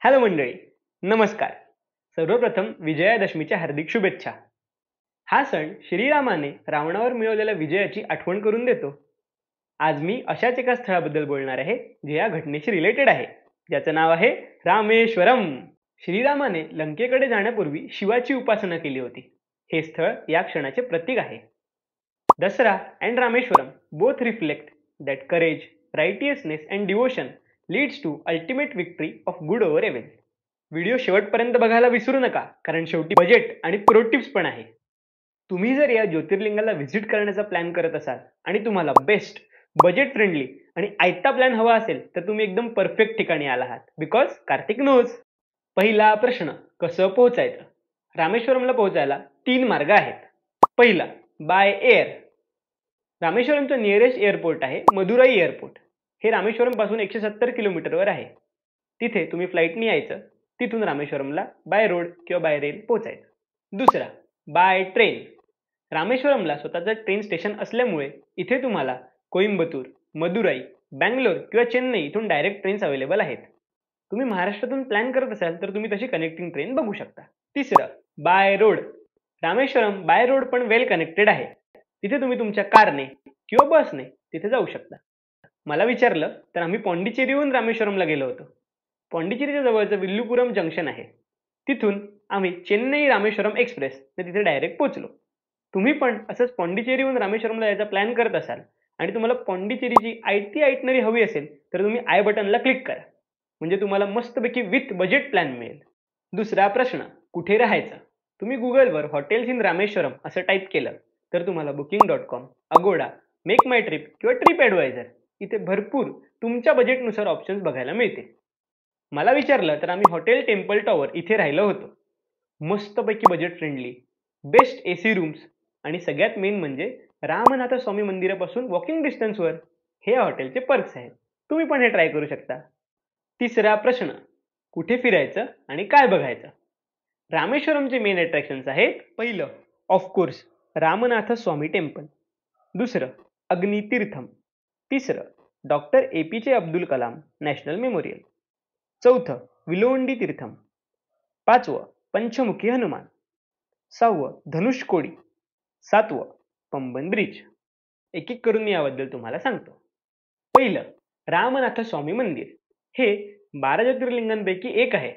Hello मंडळी, नमस्कार. सर्वप्रथम विजयादशमीच्या हार्दिक शुभेच्छा. हा सण श्रीरामाने रावणावर मिळवलेल्या विजयाची आठवण करून देतो. आज मी अशाच एका स्थळाबद्दल बोलणार आहे जे या घटनेशी रिलेटेड आहे, ज्याचं नाव आहे रामेश्वरम. श्रीरामाने लंकेकडे जाण्यापूर्वी शिवाची उपासना केली होती. हे स्थळ या क्षणाचे प्रतीक आहे. Dussehra and Rameswaram both reflect that courage, righteousness and devotion leads to ultimate victory of good over evil. Video शेवटपर्यंत बघायला विसरू नका, कारण शेवटी बजेट आणि प्रो टिप्स पण आहे. तुम्ही जर या ज्योतिर्लिंगाला व्हिजिट करण्याचा प्लॅन करत असाल आणि तुम्हाला बेस्ट, बजेट फ्रेंडली आणि आयता प्लॅन हवा असेल तर तुम्ही एकदम परफेक्ट ठिकाणी आला आहात. Because Kartik knows. पहिला प्रश्न, कसं पोहोचायचं? रामेश्वरमला पोहोचायला 3 मार्ग आहेत. पहिला, बाय एअर. रामेश्वरमचं नियरेस्ट एअरपोर्ट आहे मदुराई एअरपोर्ट. हे रामेश्वरम पासून 170 किलोमीटरवर आहे. तिथे तुम्ही फ्लाईटनी यायचं, तिथून रामेश्वरमला बाय रोड किंवा बाय रेल पोहोचायचं. दुसरा, बाय ट्रेन. रामेश्वरमला स्वतःचं ट्रेन स्टेशन असल्यामुळे इथे तुम्हाला कोइंबतूर, मदुराई, बँगलोर किंवा चेन्नई इथून डायरेक्ट ट्रेन्स अवेलेबल आहेत. तुम्ही महाराष्ट्रातून प्लॅन करत असाल तर तुम्ही तशी कनेक्टिंग ट्रेन बघू शकता. तिसरं, by road. Rameswaram by road पण वेल कनेक्टेड आहे. तिथे तुम्ही तुमच्या कारने किंवा बसने तिथे जाऊ शकता. मला विचारलं तर आम्ही पॉंडिचेरीहून रामेश्वरमला गेलो होतो. पॉंडिचेरीच्या जवळचं विल्लुपुरम जंक्शन आहे. तिथून आम्ही चेन्नई रामेश्वरम एक्सप्रेस तिथे डायरेक्ट पोहोचलो. तुम्ही पण असंच पॉंडिचेरीहून रामेश्वरमला यायचा प्लॅन करत असाल आणि तुम्हाला पॉंडिचेरीची आयती आयटनरी हवी असेल तर तुम्ही आय बटनला क्लिक करा, म्हणजे तुम्हाला मस्तपैकी विथ बजेट प्लॅन मिळेल. दुसरा प्रश्न, कुठे राहायचं? तुम्ही गुगलवर हॉटेल्स इन रामेश्वरम असं टाईप केलं तर तुम्हाला booking.com, अगोडा, मेक माय ट्रिप किंवा ट्रिप ॲडवायझर इथे भरपूर तुमच्या बजेटनुसार ऑप्शन्स बघायला मिळतील. मला विचारलं तर आम्ही हॉटेल टेम्पल टॉवर इथे राहिलो होतो. मस्तपैकी budget friendly, best AC rooms आणि सगळ्यात मेन म्हणजे रामनाथ स्वामी मंदिरापासून वॉकिंग डिस्टन्सवर हे हॉटेलचे पर्क्स आहेत. तुम्ही पण हे ट्राय करू शकता. तिसरा प्रश्न, कुठे फिरायचं आणि काय बघायचं? रामेश्वरमचे मेन अट्रॅक्शन्स आहेत. पहिलं, ऑफकोर्स रामनाथ स्वामी टेम्पल. दुसरं, अग्नितीर्थम. तिसरं, doctor APJ Abdul Kalam national memorial. चौथं, विलोंडी तीर्थम. पाचवं, पंचमुखी हनुमान. सहावं, धनुष्कोडी. सातवं, पंबन ब्रिज. एक एक करून मी याबद्दल तुम्हाला सांगतो. पहिलं, रामनाथ स्वामी मंदिर. हे 12 ज्योतिर्लिंगांपैकी एक आहे.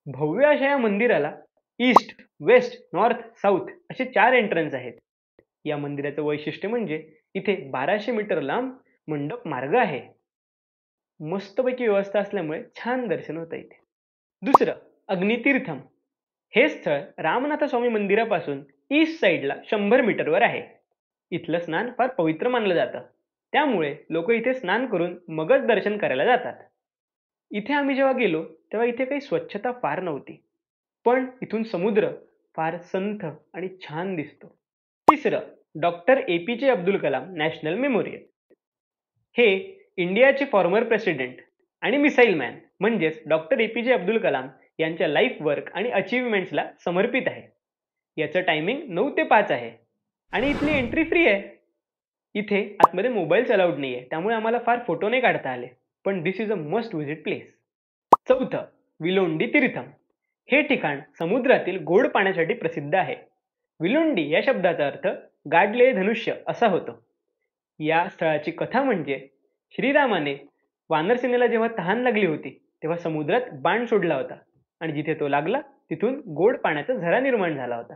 भव्य अशा या मंदिराला ईस्ट, वेस्ट, नॉर्थ, साऊथ असे 4 एंट्रन्स आहेत. या मंदिराचं वैशिष्ट्य म्हणजे इथे 1200 मीटर लांब मंडप मार्ग आहे. मस्तपैकी व्यवस्था असल्यामुळे छान दर्शन होतं इथे. दुसरं, अग्नितीर्थम. हे स्थळ रामनाथ स्वामी मंदिरापासून ईस्ट साईडला 100 मीटरवर आहे. इथलं स्नान फार पवित्र मानलं जातं, त्यामुळे लोक इथे स्नान करून मगच दर्शन करायला जातात. इथे आम्ही जेव्हा गेलो तेव्हा इथे काही स्वच्छता फार नव्हती, पण इथून समुद्र फार संथ आणि छान दिसतो. तिसरं, doctor APJ Abdul Kalam national memorial. हे इंडियाचे फॉर्मर प्रेसिडेंट आणि मिसाईल मॅन म्हणजेच डॉक्टर APJ अब्दुल कलाम यांच्या लाईफ वर्क आणि अचीवमेंट्सला समर्पित आहे. याचं टायमिंग 9 ते 5 आहे आणि इथली एंट्री फ्री आहे. इथे आतमध्ये मोबाईल्स अलाउड नाही आहे, त्यामुळे आम्हाला फार फोटो नाही काढता आले, पण this is a must visit place. चौथं, विलोंडी तीर्थम. हे ठिकाण समुद्रातील गोड पाण्यासाठी प्रसिद्ध आहे. विलोंडी या शब्दाचा अर्थ गाडलेले धनुष्य असा होतो. या स्थळाची कथा म्हणजे श्रीरामाने वानरसेनेला जेव्हा तहान लागली होती तेव्हा समुद्रात बाण सोडला होता आणि जिथे तो लागला तिथून गोड पाण्याचा झरा निर्माण झाला होता.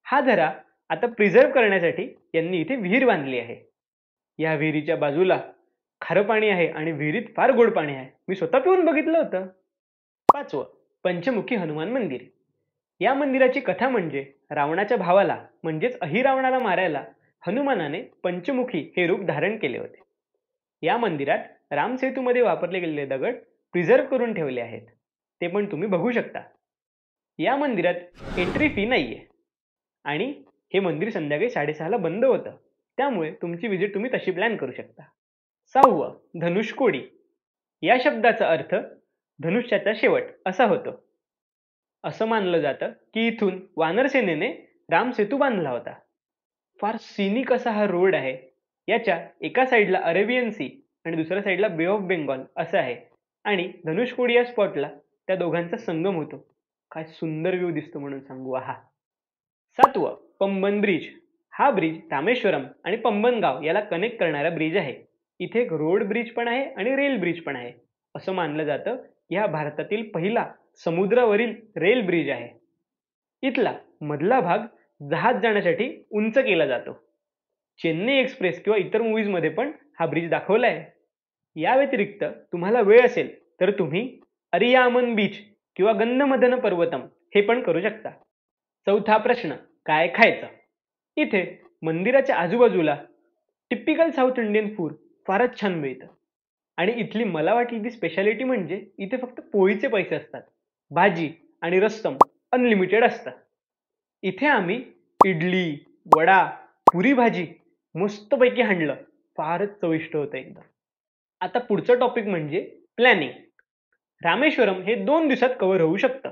हा झरा आता प्रिझर्व्ह करण्यासाठी यांनी इथे विहीर बांधली आहे. या विहिरीच्या बाजूला खारं पाणी आहे आणि विहिरीत फार गोड पाणी आहे. मी स्वतः पिऊन बघितलं होतं. पाचवं, पंचमुखी हनुमान मंदिर. या मंदिराची कथा म्हणजे रावणाच्या भावाला म्हणजेच अहिरावणाला मारायला हनुमानाने पंचमुखी हे रूप धारण केले होते. या मंदिरात रामसेतूमध्ये वापरले गेलेले दगड प्रिझर्व्ह करून ठेवले आहेत. ते पण तुम्ही बघू शकता. या मंदिरात एंट्री फी नाहीये आणि हे मंदिर संध्याकाळी 6:30ला बंद होतं, त्यामुळे तुमची विजिट तुम्ही तशी प्लॅन करू शकता. सहावं, धनुष्कोडी. या शब्दाचा अर्थ धनुष्याचा शेवट असा होतो. असं मानलं जातं की इथून वानरसेनेने रामसेतू बांधला होता. फार सिनिक असा हा रोड आहे. याच्या एका साईडला अरेबियन सी आणि दुसऱ्या साईडला बे ऑफ बेंगॉल असं आहे आणि धनुष्कोडी या स्पॉटला त्या दोघांचा संगम होतो. काय सुंदर व्ह्यू दिसतो म्हणून सांगू. आहा. 7वं, पंबन ब्रिज. हा ब्रिज रामेश्वरम आणि पंबन गाव याला कनेक्ट करणारा ब्रिज आहे. इथे एक रोड ब्रिज पण आहे आणि रेल ब्रिज पण आहे. असं मानलं जातं की हा भारतातील पहिला समुद्रावरील रेल ब्रिज आहे. इथला मधला भाग जहाज जाण्यासाठी उंच केला जातो. चेन्नई एक्सप्रेस किंवा इतर मूव्हीजमध्ये पण हा ब्रिज दाखवलाय. या व्यतिरिक्त तुम्हाला वेळ असेल तर तुम्ही अरियामन बीच किंवा गंधमदन पर्वतम हे पण करू शकता. 4था प्रश्न, काय खायचं? इथे मंदिराच्या आजूबाजूला टिपिकल साऊथ इंडियन फूड फारच छान मिळतं. आणि इथली मला वाटलेली स्पेशालिटी म्हणजे इथे फक्त पोळीचे पैसे असतात. भाजी आणि रस्सम अनलिमिटेड असतं. इथे आम्ही इडली, वडा, पुरी भाजी मस्तपैकी हाणलं. फारच चविष्ट होतं एकदम. आता पुढचं टॉपिक म्हणजे प्लॅनिंग. रामेश्वरम हे 2 दिवसात कव्हर होऊ शकतं.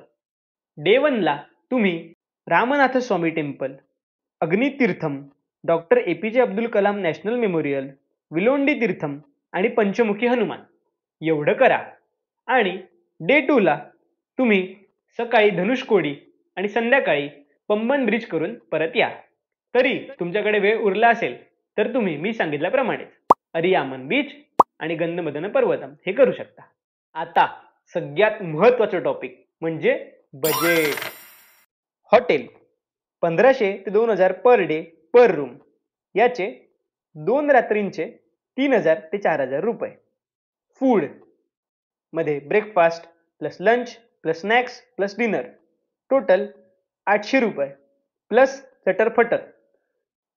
डे 1ला तुम्ही Ramanatha Swamy temple, Agnitheertham, doctor APJ Abdul Kalam national memorial, Villoondi Theertham आणि पंचमुखी हनुमान एवढं करा. आणि डे 2ला तुम्ही सकाळी धनुषकोडी आणि संध्याकाळी पंबन ब्रिज करून परत या. तरी तुमच्याकडे वेळ उरला असेल तर तुम्ही मी सांगितल्याप्रमाणे अरियामन बीच आणि गंधमदन पर्वतम हे करू शकता. आता सगळ्यात महत्वाचं टॉपिक म्हणजे बजेट. हॉटेल 1500 ते 2000 पर डे पर रूम. याचे 2 रात्रींचे 3000 ते 4000 रुपये. फूड मध्ये breakfast plus lunch plus snacks plus dinner total 800 रुपये प्लस चटर-फटर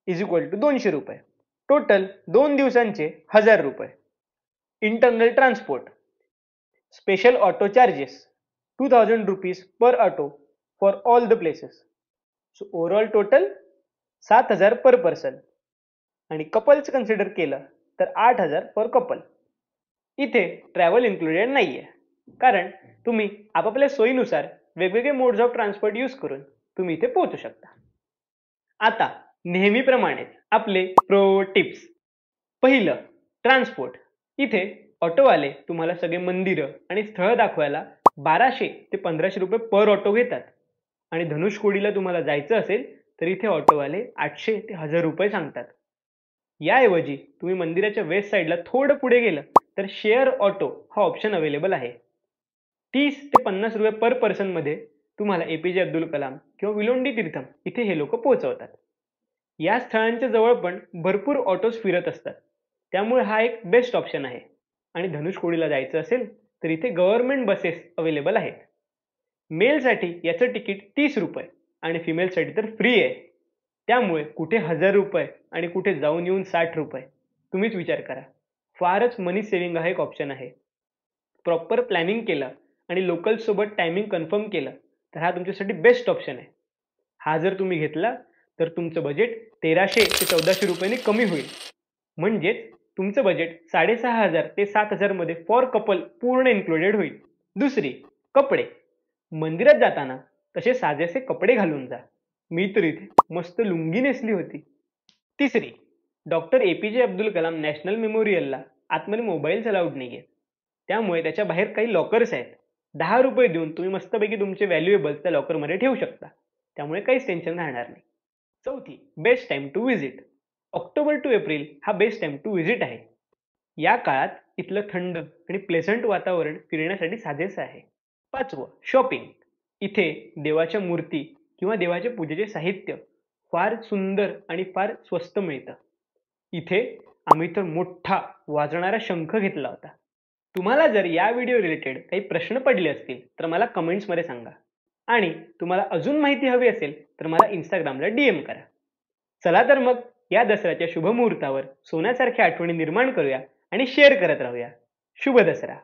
इज इक्वल टू 200 रुपये. टोटल 2 दिवसांचे 1000 रुपये. Internal transport special auto charges 2000 rupees per auto for all the places. So overall total 7000 per person. आणि couples consider केलं तर 8000 पर couple. इथे travel included नाहीये, कारण तुम्ही आपापल्या सोयीनुसार वेगवेगळे मोड्स ऑफ ट्रान्सपोर्ट यूज करून तुम्ही इथे पोहोचू शकता. आता नेहमीप्रमाणे आपले प्रो टिप्स. पहिलं, ट्रान्सपोर्ट. इथे ऑटोवाले तुम्हाला सगळे मंदिरं आणि स्थळ दाखवायला 1200 ते 1500 रुपये पर ऑटो घेतात. आणि धनुषकोडीला तुम्हाला जायचं असेल तर इथे ऑटोवाले 800 ते 1000 रुपये सांगतात. याऐवजी तुम्ही मंदिराच्या वेस्ट साईडला थोडं पुढे गेलं तर शेअर ऑटो हा ऑप्शन अवेलेबल आहे. 30 ते 50 रुपये पर पर्सन मध्ये तुम्हाला APJ अब्दुल कलाम किंवा विलोंडी तीर्थम इथे हे लोक पोहोचवतात. या स्थळांच्या जवळ पण भरपूर ऑटोज फिरत असतात, त्यामुळे हा एक बेस्ट ऑप्शन आहे. आणि धनुषकोडीला जायचं असेल तर इथे गव्हर्नमेंट बसेस अवेलेबल आहेत. मेलसाठी याचं तिकीट 30 रुपये आणि फिमेलसाठी तर फ्री आहे. त्यामुळे कुठे 1000 रुपये आणि कुठे जाऊन येऊन 60 रुपये. तुम्हीच विचार करा. फारच मनी सेव्हिंग हा एक ऑप्शन आहे. प्रॉपर प्लॅनिंग केलं आणि लोकल्ससोबत टायमिंग कन्फर्म केलं तर हा तुमच्यासाठी बेस्ट ऑप्शन आहे. हा जर तुम्ही घेतला तर तुमचं बजेट 1300 ते 1400 रुपयांनी कमी होईल. म्हणजेच तुमचं बजेट 6500 ते 7000 मध्ये फॉर कपल पूर्ण इन्क्लुडेड होईल. दुसरी, कपडे. मंदिरात जाताना तसे साजेसे कपडे घालून जा. मी तर इथे मस्त लुंगी नेसली होती. तिसरी, doctor APJ Abdul Kalam national मेमोरियलला आतमध्ये मोबाईल्स अलाउड नाहीये. त्यामुळे त्याच्या बाहेर काही लॉकर्स आहेत. 10 रुपये देऊन तुम्ही मस्तपैकी तुमचे व्हॅल्युएबल्स त्या लॉकरमध्ये ठेवू शकता. त्यामुळे काहीच टेन्शन राहणार नाही. चौथी, best time to visit. October to April हा बेस्ट टाइम टू विजिट आहे. या काळात इथलं थंड आणि प्लेझंट वातावरण फिरण्यासाठी साजेसं आहे. 5वं, शॉपिंग. इथे देवाच्या मूर्ती किंवा देवाच्या पूजेचे साहित्य फार सुंदर आणि फार स्वस्त मिळतं. इथे आम्ही तर मोठा वाजणारा शंख घेतला होता. तुम्हाला जर या व्हिडिओ रिलेटेड काही प्रश्न पडले असतील तर मला कमेंट्समध्ये सांगा. आणि तुम्हाला अजून माहिती हवी असेल तर मला इंस्टाग्रामला DM करा. चला तर मग या दसऱ्याच्या शुभ मुहूर्तावर सोन्यासारख्या आठवणी निर्माण करूया आणि शेअर करत राहूया. शुभ दसरा.